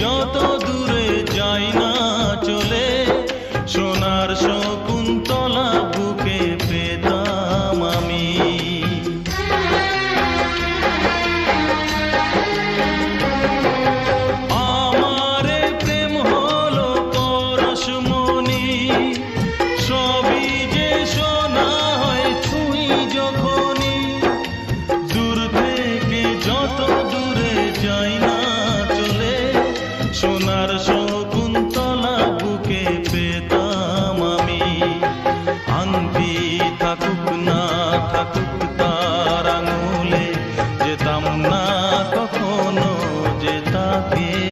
যত দূরে যাই না চলে, সোনার শকুন্তলা বুকে পেতাম আমি। আমারে প্রেম হলো পরশমণি, সবই যে শোনা হয় ছুঁই যখনই। দূর থেকে যত দূরে যাই না চলে, সোনার